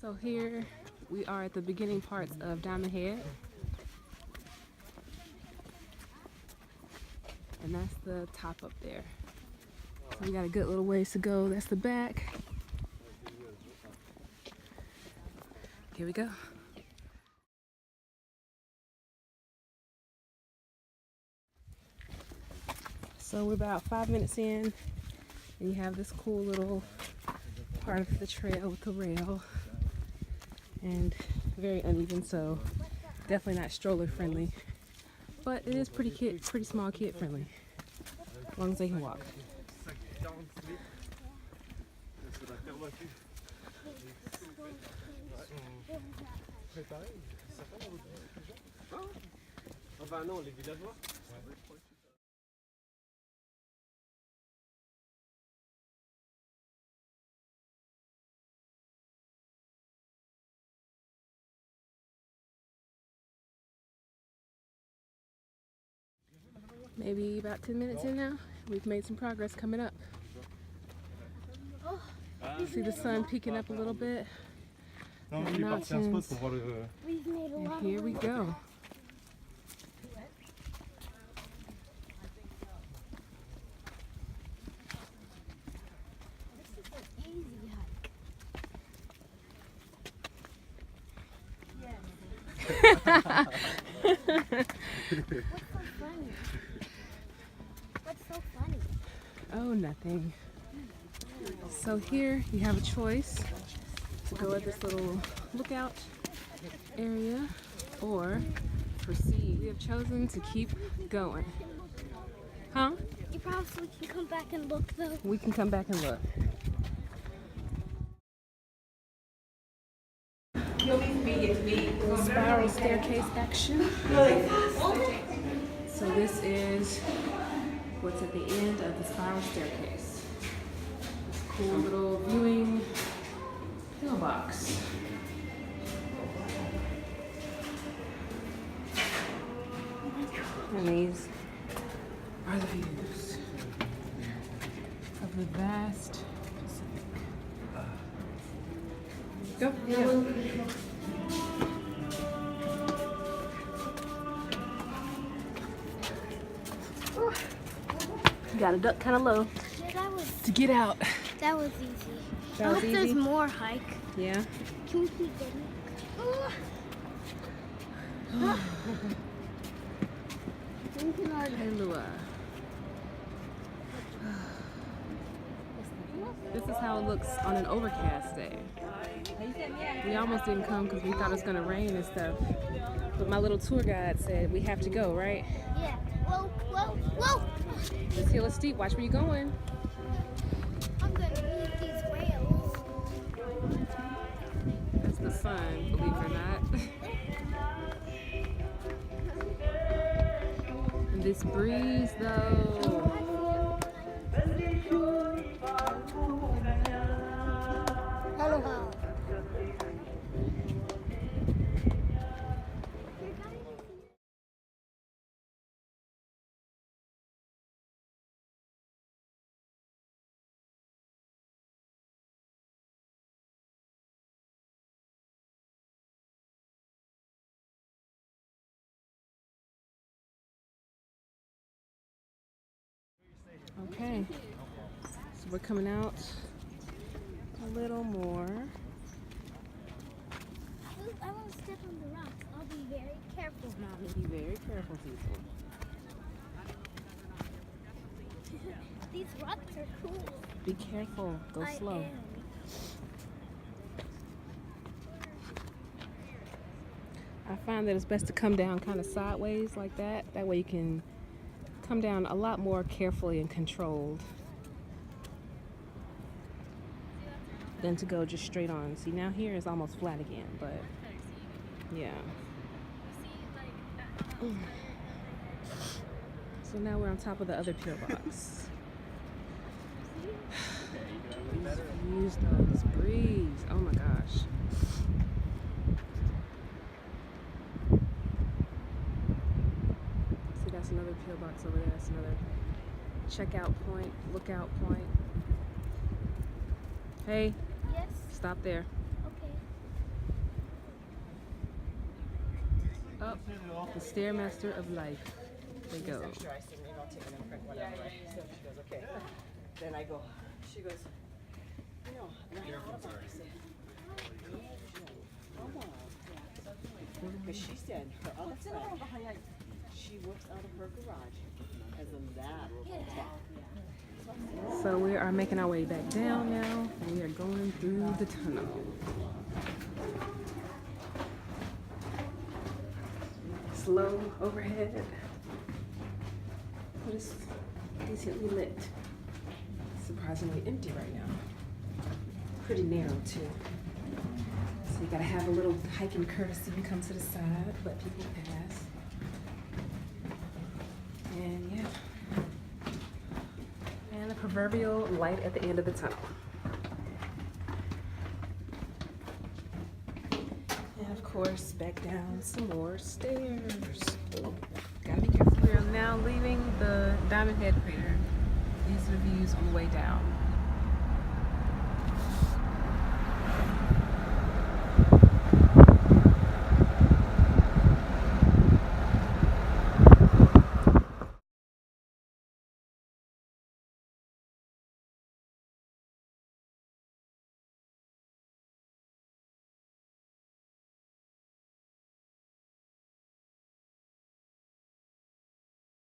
So here we are at the beginning parts of Diamond Head. And that's the top up there. So we got a good little ways to go. That's the back. Here we go. So we're about 5 minutes in, and you have this cool little part of the trail with the rail, and very uneven, so definitely not stroller friendly, but it is pretty small kid friendly, as long as they can walk. Maybe about 10 minutes in now. We've made some progress coming up. You see the sun peeking up a little bit. And mountains. And here we go. What's so funny? Oh, nothing. So here you have a choice to go at this little lookout area or proceed. We have chosen to keep going. Huh? You probably can come back and look though. We can come back and look. Spiral staircase action. So this is what's at the end of the spiral staircase. This cool little viewing pillbox. And these are the views of the vast Pacific. Go. Yeah. You gotta duck kind of low to get out. That was easy. That I was hope easy? there's more hike. Yeah. Can we keep getting? Hey, Lua. This is how it looks on an overcast day. We almost didn't come because we thought it was gonna rain and stuff. But my little tour guide said we have to go, right? Yeah. Whoa, whoa, whoa! This hill is steep. Watch where you're going. I'm gonna need these rails. That's the sun, believe it or not. And this breeze, though. Hello. Okay, so we're coming out a little more. I want to step on the rocks. I'll be very careful, Mommy. Be very careful, people. These rocks are cool. Be careful. Go slow. I am. I find that it's best to come down kind of sideways like that. That way you can come down a lot more carefully and controlled than to go just straight on. See, now here is almost flat again, but yeah. So now we're on top of the other pillbox. These views though, this breeze, oh my gosh. See, that's another pillbox over there. That's another checkout point, lookout point. Hey, Yes. stop there. Okay. up the Stairmaster of life. They go. Extra. I said, maybe I'll take an imprint, whatever. So she goes, okay. Then I go, she goes, you know, because she said her other friend, she works out of her garage as a lab tech. So we are making our way back down now. We are going through the tunnel. Slow overhead, but it's decently lit. Surprisingly empty right now. Pretty narrow too. So you gotta have a little hiking courtesy and come to the side, let people pass. And yeah. And the proverbial light at the end of the tunnel. And of course, back down some more stairs. Oh, gotta be careful. We are now leaving the Diamond Head crater. These are the views on the way down.